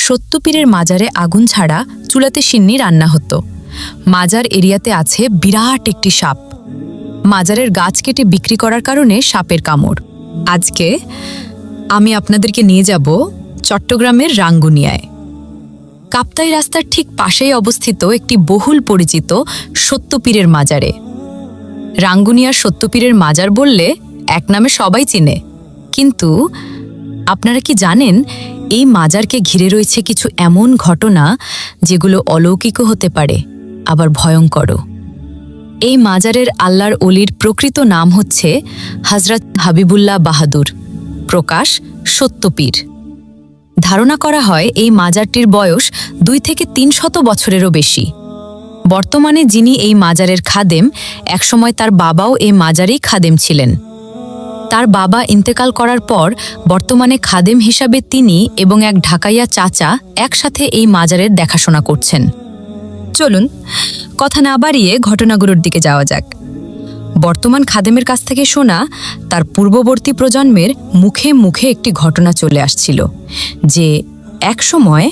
সত্যপীরের মাজারে আগুন ছাড়া চুলাতে সিন্নি রান্না হতো। মাজার এরিয়াতে আছে বিরাট একটি সাপ। মাজারের গাছ কেটে বিক্রি করার কারণে সাপের কামড়। আজকে আমি আপনাদেরকে নিয়ে যাব চট্টগ্রামের রাঙ্গুনিয়ায়। কাপ্তাই রাস্তার ঠিক পাশেই অবস্থিত একটি বহুল পরিচিত সত্যপীরের মাজারে। রাঙ্গুনিয়ার সত্যপীরের মাজার বললে এক নামে সবাই চিনে, কিন্তু আপনারা কি জানেন এই মাজারকে ঘিরে রয়েছে কিছু এমন ঘটনা যেগুলো অলৌকিকও হতে পারে, আবার ভয়ঙ্করও। এই মাজারের আল্লাহর অলির প্রকৃত নাম হচ্ছে হযরত হাবিবুল্লাহ বাহাদুর, প্রকাশ সত্যপীর। ধারণা করা হয় এই মাজারটির বয়স 2 থেকে 300 বছরেরও বেশি। বর্তমানে যিনি এই মাজারের খাদেম, একসময় তার বাবাও এই মাজারেই খাদেম ছিলেন। তার বাবা ইন্তেকাল করার পর বর্তমানে খাদেম হিসাবে তিনি এবং এক ঢাকাইয়া চাচা একসাথে এই মাজারের দেখাশোনা করছেন। চলুন কথা না বাড়িয়ে ঘটনাগুলোর দিকে যাওয়া যাক। বর্তমান খাদেমের কাছ থেকে শোনা তার পূর্ববর্তী প্রজন্মের মুখে মুখে একটি ঘটনা চলে আসছিল যে একসময়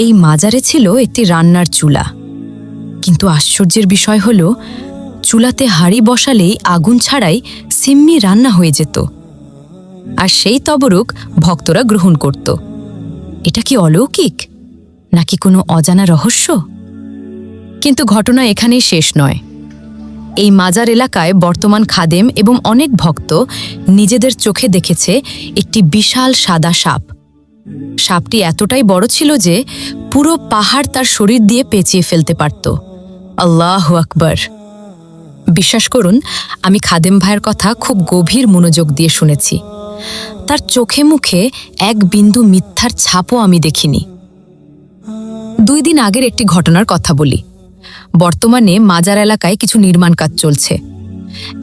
এই মাজারে ছিল একটি রান্নার চুলা। কিন্তু আশ্চর্যের বিষয় হলো, চুলাতে হাঁড়ি বসালেই আগুন ছাড়াই সিম্মি রান্না হয়ে যেত, আর সেই তবরুক ভক্তরা গ্রহণ করত। এটা কি অলৌকিক নাকি কোনো অজানা রহস্য? কিন্তু ঘটনা এখানেই শেষ নয়। এই মাজার এলাকায় বর্তমান খাদেম এবং অনেক ভক্ত নিজেদের চোখে দেখেছে একটি বিশাল সাদা সাপ। সাপটি এতটাই বড় ছিল যে পুরো পাহাড় তার শরীর দিয়ে পেঁচিয়ে ফেলতে পারত। আল্লাহু আকবার! বিশ্বাস করুন, আমি খাদেম ভাইয়ের কথা খুব গভীর মনোযোগ দিয়ে শুনেছি। তার চোখে মুখে এক বিন্দু মিথ্যার ছাপও আমি দেখিনি। 2 দিন আগের একটি ঘটনার কথা বলি। বর্তমানে মাজার এলাকায় কিছু নির্মাণ কাজ চলছে।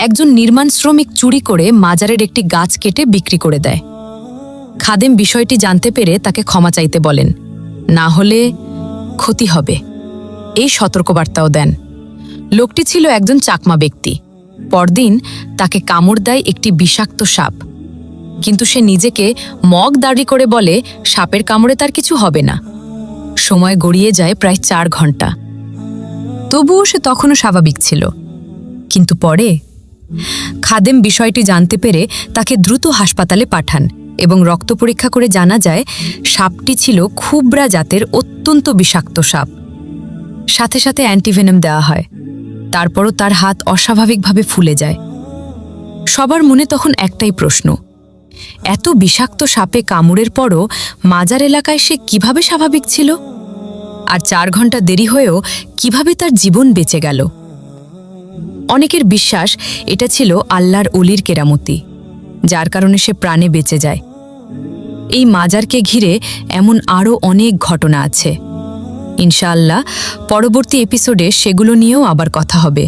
একজন নির্মাণ শ্রমিক চুরি করে মাজারের একটি গাছ কেটে বিক্রি করে দেয়। খাদেম বিষয়টি জানতে পেরে তাকে ক্ষমা চাইতে বলেন, না হলে ক্ষতি হবে, এই সতর্কবার্তাও দেন। লোকটি ছিল একজন চাকমা ব্যক্তি। পরদিন তাকে কামড় দেয় একটি বিষাক্ত সাপ, কিন্তু সে নিজেকে মগ দাঁড়ি করে বলে সাপের কামড়ে তার কিছু হবে না। সময় গড়িয়ে যায় প্রায় 4 ঘন্টা। তবুও সে তখনও স্বাভাবিক ছিল। কিন্তু পরে খাদেম বিষয়টি জানতে পেরে তাকে দ্রুত হাসপাতালে পাঠান এবং রক্ত পরীক্ষা করে জানা যায় সাপটি ছিল খুবরা জাতের অত্যন্ত বিষাক্ত সাপ। সাথে সাথে অ্যান্টিভেনম দেওয়া হয়। তারপরও তার হাত অস্বাভাবিকভাবে ফুলে যায়। সবার মনে তখন একটাই প্রশ্ন, এত বিষাক্ত সাপে কামড়ের পরও মাজার এলাকায় সে কিভাবে স্বাভাবিক ছিল? আর 4 ঘন্টা দেরি হয়েও কিভাবে তার জীবন বেঁচে গেল? অনেকের বিশ্বাস এটা ছিল আল্লাহর অলির কেরামতি, যার কারণে সে প্রাণে বেঁচে যায়। এই মাজারকে ঘিরে এমন আরও অনেক ঘটনা আছে। ইনশাআল্লাহ পরবর্তী এপিসোডে সেগুলো নিয়েও আবার কথা হবে।